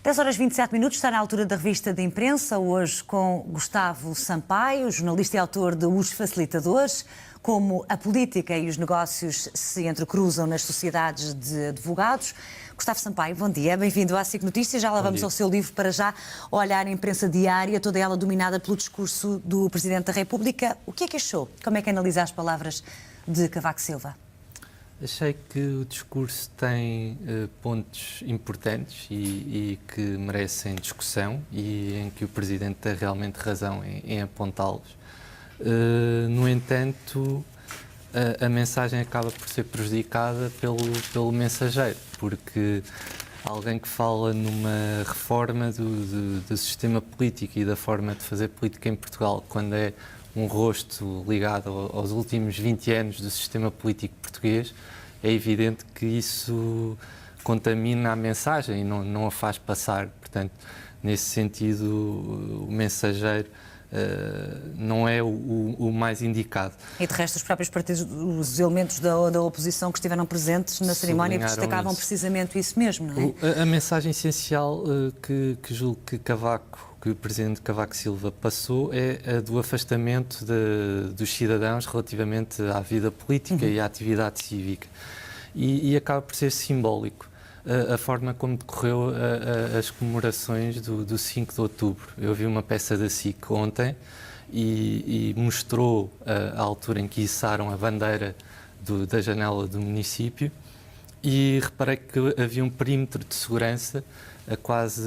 10 horas 27 minutos, está na altura da revista de imprensa, hoje com Gustavo Sampaio, jornalista e autor de Os Facilitadores, como a política e os negócios se entrecruzam nas sociedades de advogados. Gustavo Sampaio, bom dia, bem-vindo à SIC Notícias. Já lá vamos ao seu livro para já olhar a imprensa diária, toda ela dominada pelo discurso do Presidente da República. O que é que achou? Como é que analisa as palavras de Cavaco Silva? Achei que o discurso tem pontos importantes e que merecem discussão e em que o Presidente tem realmente razão em apontá-los. No entanto, a mensagem acaba por ser prejudicada pelo mensageiro, porque alguém que fala numa reforma do sistema político e da forma de fazer política em Portugal, quando é um rosto ligado aos últimos 20 anos do sistema político português, é evidente que isso contamina a mensagem e não a faz passar. Portanto, nesse sentido, o mensageiro não é o mais indicado. E de resto, os próprios partidos, os elementos da oposição que estiveram presentes na cerimónia destacavam precisamente isso mesmo, não é? A mensagem essencial que julgo que o Presidente Cavaco Silva passou é a do afastamento dos cidadãos relativamente à vida política e à atividade cívica. E acaba por ser simbólico a forma como decorreu as comemorações do 5 de outubro. Eu vi uma peça da SIC ontem e mostrou a altura em que içaram a bandeira da janela do município e reparei que havia um perímetro de segurança a quase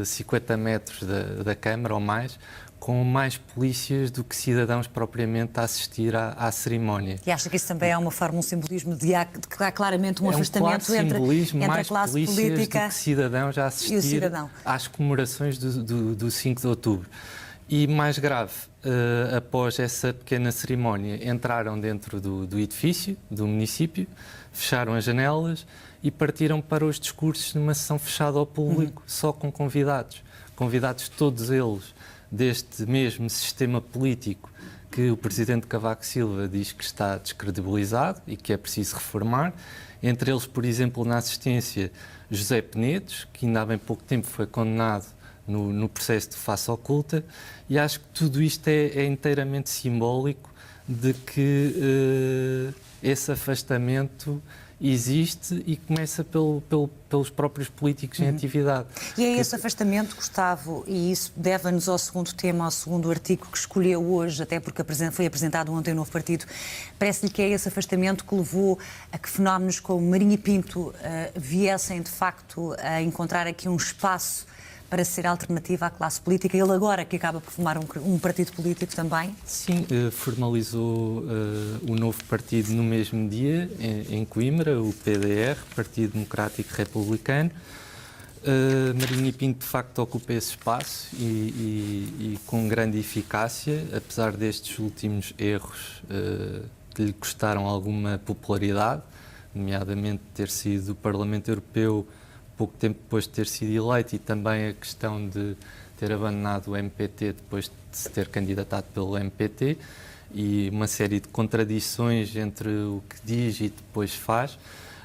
50 metros da Câmara ou mais, com mais polícias do que cidadãos propriamente a assistir à cerimónia. E acha que isso também é uma forma, um simbolismo de que há claramente um afastamento entre a classe política do que cidadãos a assistir às comemorações do 5 de outubro. E mais grave, após essa pequena cerimónia, entraram dentro do edifício, do município, fecharam as janelas e partiram para os discursos numa sessão fechada ao público, só com convidados. Convidados todos eles deste mesmo sistema político que o Presidente Cavaco Silva diz que está descredibilizado e que é preciso reformar. Entre eles, por exemplo, na assistência, José Penedos, que ainda há bem pouco tempo foi condenado no processo de face oculta, e acho que tudo isto é inteiramente simbólico de que esse afastamento existe e começa pelos próprios políticos em atividade. E é esse afastamento, Gustavo, e isso leva-nos ao segundo tema, ao segundo artigo que escolheu hoje, até porque foi apresentado ontem um novo partido. Parece-lhe que é esse afastamento que levou a que fenómenos como Marinho e Pinto viessem, de facto, a encontrar aqui um espaço para ser alternativa à classe política. Ele agora que acaba por formar um partido político também? Sim, formalizou o novo partido no mesmo dia, em Coimbra, o PDR, Partido Democrático Republicano. Marinho e Pinto, de facto, ocupa esse espaço e com grande eficácia, apesar destes últimos erros que lhe custaram alguma popularidade, nomeadamente ter sido do Parlamento Europeu pouco tempo depois de ter sido eleito e também a questão de ter abandonado o MPT depois de se ter candidatado pelo MPT e uma série de contradições entre o que diz e depois faz.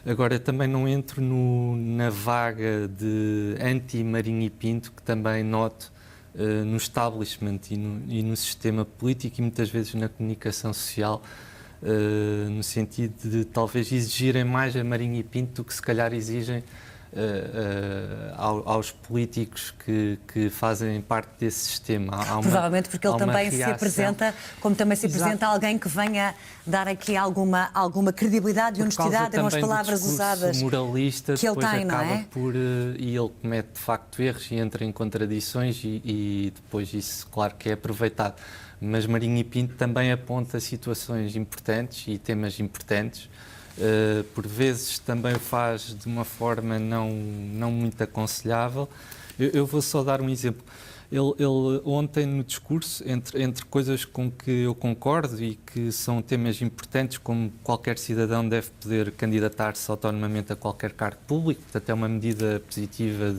Agora, também não entro na vaga de anti-Marinho e Pinto, que também noto no establishment e no sistema político e muitas vezes na comunicação social, no sentido de talvez exigirem mais a Marinho e Pinto do que se calhar exigem aos políticos que fazem parte desse sistema. Provavelmente porque ele também se apresenta, como também se apresenta alguém que venha dar aqui alguma credibilidade e honestidade, eram as palavras usadas moralista, que ele tem, não é? E ele comete de facto erros e entra em contradições e depois isso, claro que é aproveitado. Mas Marinho e Pinto também aponta situações importantes e temas importantes. Por vezes também o faz de uma forma não muito aconselhável. Eu vou só dar um exemplo. Ele ontem no discurso, entre coisas com que eu concordo e que são temas importantes, como qualquer cidadão deve poder candidatar-se autonomamente a qualquer cargo público, portanto é uma medida positiva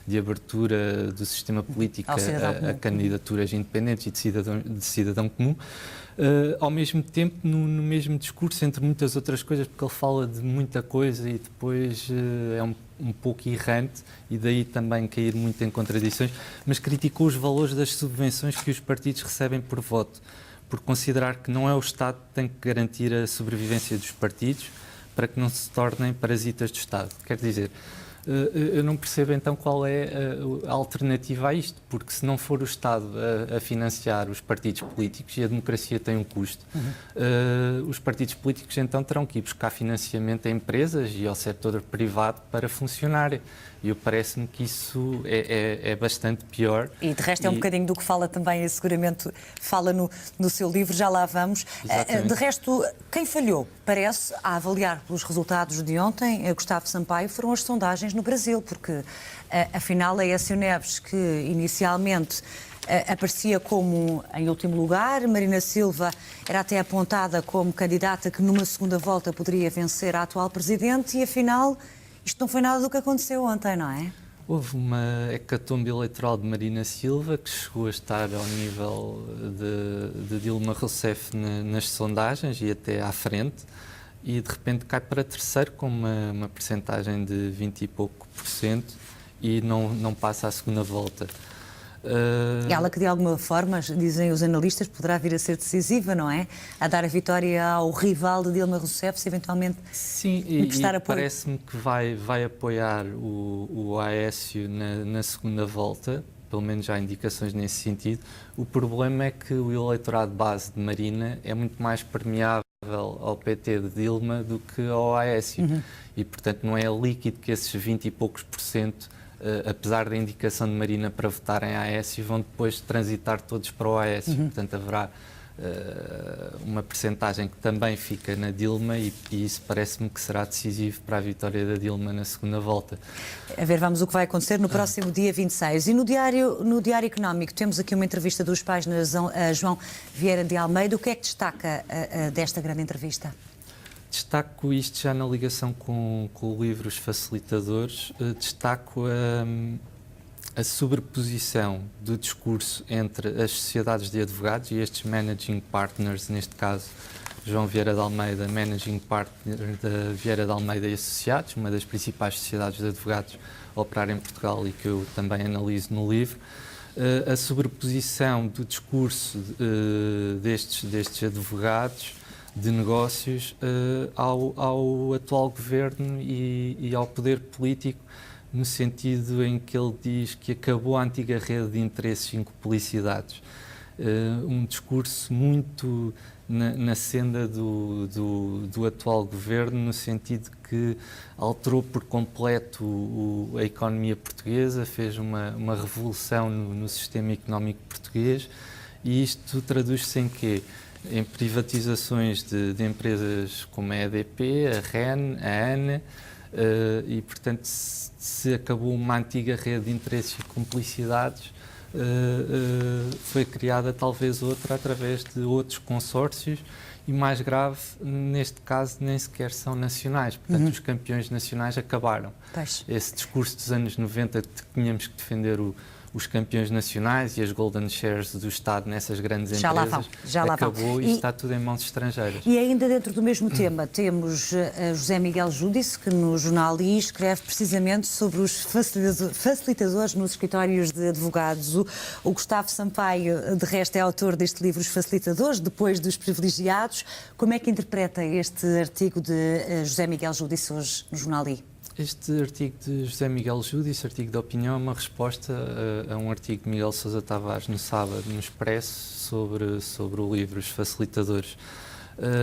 de abertura do sistema político a candidaturas independentes e de cidadão comum. ao mesmo tempo, no mesmo discurso, entre muitas outras coisas, porque ele fala de muita coisa e depois é um pouco errante e daí também cair muito em contradições, mas criticou os valores das subvenções que os partidos recebem por voto, por considerar que não é o Estado que tem que garantir a sobrevivência dos partidos para que não se tornem parasitas do Estado. Quer dizer, eu não percebo então qual é a alternativa a isto, porque se não for o Estado a financiar os partidos políticos, e a democracia tem um custo, os partidos políticos então terão que ir buscar financiamento a empresas e ao setor privado para funcionarem. E parece-me que isso é bastante pior. E de resto é um bocadinho do que fala também, seguramente fala no seu livro, já lá vamos. De resto, quem falhou, parece, a avaliar pelos resultados de ontem, Gustavo Sampaio, foram as sondagens no Brasil, porque afinal a Aécio Neves, que inicialmente aparecia como em último lugar, Marina Silva era até apontada como candidata que numa segunda volta poderia vencer a atual presidente e afinal isto não foi nada do que aconteceu ontem, não é? Houve uma hecatombe eleitoral de Marina Silva que chegou a estar ao nível de Dilma Rousseff nas sondagens e até à frente, e de repente cai para terceiro com uma percentagem de 20 e pouco % e não passa à segunda volta. Ela que de alguma forma, dizem os analistas, poderá vir a ser decisiva, não é? A dar a vitória ao rival de Dilma Rousseff, se eventualmente emprestar apoio. Parece-me que vai apoiar o Aécio na segunda volta, pelo menos já há indicações nesse sentido. O problema é que o eleitorado base de Marina é muito mais permeável ao PT de Dilma do que ao Aécio. E, portanto, não é líquido que esses 20 e poucos %, apesar da indicação de Marina para votarem a Aécio, vão depois transitar todos para o Aécio. Portanto, haverá uma percentagem que também fica na Dilma e isso parece-me que será decisivo para a vitória da Dilma na segunda volta. A ver, vamos o que vai acontecer no próximo dia 26. E no Diário Económico temos aqui uma entrevista dos páginas a João Vieira de Almeida. O que é que destaca desta grande entrevista? Destaco isto já na ligação com o livro Os Facilitadores, destaco a sobreposição do discurso entre as sociedades de advogados e estes managing partners, neste caso João Vieira de Almeida, managing partner da Vieira de Almeida e Associados, uma das principais sociedades de advogados a operar em Portugal e que eu também analiso no livro. A sobreposição do discurso destes advogados de negócios ao atual governo e ao poder político, no sentido em que ele diz que acabou a antiga rede de interesses em publicidades. Um discurso muito na senda do atual governo, no sentido que alterou por completo a economia portuguesa, fez uma revolução no sistema económico português, e isto traduz-se em quê? Em privatizações de empresas como a EDP, a REN, a ANA, e, portanto, se acabou uma antiga rede de interesses e cumplicidades, foi criada talvez outra através de outros consórcios e, mais grave, neste caso, nem sequer são nacionais. Portanto, os campeões nacionais acabaram. Pois. Esse discurso dos anos 90 de que tínhamos que defender os campeões nacionais e as golden shares do Estado nessas grandes empresas acabou e está tudo em mãos estrangeiras. E ainda dentro do mesmo tema temos José Miguel Júdice, que no jornal I escreve precisamente sobre os facilitadores nos escritórios de advogados. O Gustavo Sampaio, de resto, é autor deste livro, Os Facilitadores, depois dos privilegiados. Como é que interpreta este artigo de José Miguel Júdice hoje no jornal I? Este artigo de José Miguel Júdice, artigo de opinião, é uma resposta a um artigo de Miguel Sousa Tavares no sábado, no Expresso, sobre o livro Os Facilitadores.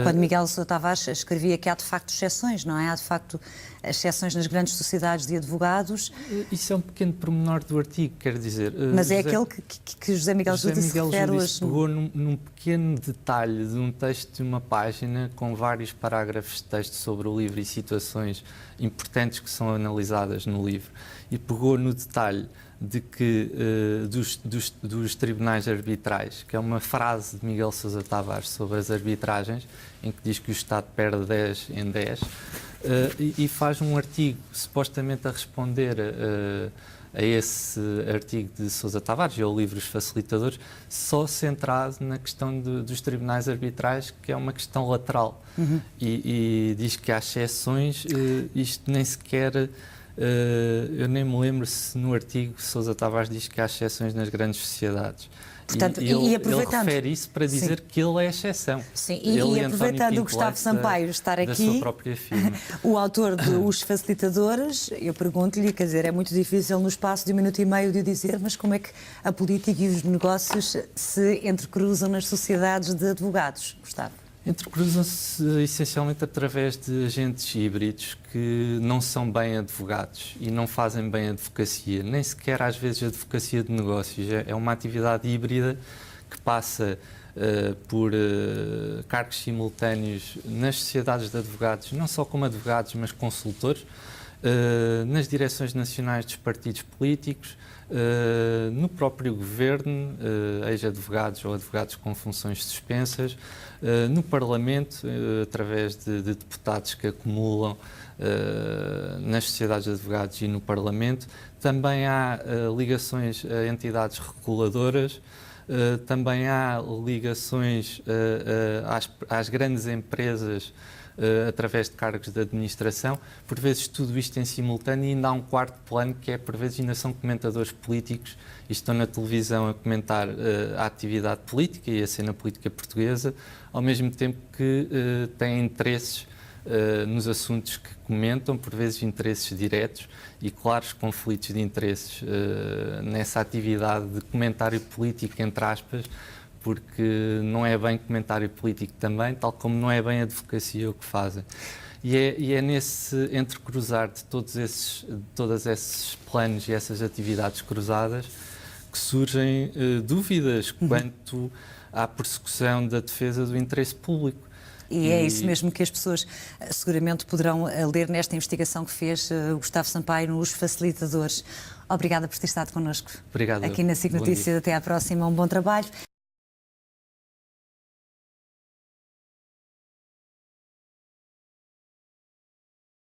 Quando Miguel Sousa Tavares escrevia que há de facto exceções, não é? Há de facto exceções nas grandes sociedades de advogados. Isso é um pequeno pormenor do artigo, quer dizer... Mas é aquele que José Miguel Júdice se refere hoje. Pegou num pequeno detalhe de um texto de uma página com vários parágrafos de texto sobre o livro e situações importantes que são analisadas no livro. E pegou no detalhe de que dos tribunais arbitrais, que é uma frase de Miguel Sousa Tavares sobre as arbitragens, em que diz que o Estado perde 10 em 10, e faz um artigo supostamente a responder a esse artigo de Sousa Tavares e ao livro Os Facilitadores, só centrado na questão dos tribunais arbitrais, que é uma questão lateral. E diz que há exceções, isto nem sequer... eu nem me lembro se no artigo Sousa Tavares diz que há exceções nas grandes sociedades. Portanto, ele aproveitando... refere isso para dizer que ele é exceção. Sim, e aproveitando o Gustavo Sampaio estar aqui, da sua própria firma. O autor de Os Facilitadores, eu pergunto-lhe, quer dizer, é muito difícil no espaço de 1 minuto e meio de o dizer, mas como é que a política e os negócios se entrecruzam nas sociedades de advogados, Gustavo? Entrecruzam-se essencialmente através de agentes híbridos que não são bem advogados e não fazem bem advocacia, nem sequer às vezes advocacia de negócios. É uma atividade híbrida que passa por cargos simultâneos nas sociedades de advogados, não só como advogados, mas consultores, nas direções nacionais dos partidos políticos, no próprio governo, ex-advogados ou advogados com funções suspensas, no Parlamento, através de deputados que acumulam nas sociedades de advogados e no Parlamento. Também há ligações a entidades reguladoras, também há ligações às grandes empresas através de cargos de administração, por vezes tudo isto em simultâneo, e ainda há um quarto plano que é, por vezes, ainda são comentadores políticos e estão na televisão a comentar a atividade política e a cena política portuguesa, ao mesmo tempo que têm interesses nos assuntos que comentam, por vezes interesses diretos e claros conflitos de interesses nessa atividade de comentário político, entre aspas, porque não é bem comentário político também, tal como não é bem advocacia o que fazem. E é nesse entrecruzar de todos esses planos e essas atividades cruzadas que surgem dúvidas quanto à persecução da defesa do interesse público. E é isso mesmo que as pessoas seguramente poderão ler nesta investigação que fez o Gustavo Sampaio nos Facilitadores. Obrigada por ter estado connosco. Obrigado. Aqui na SIC Notícias. Até à próxima. Um bom trabalho.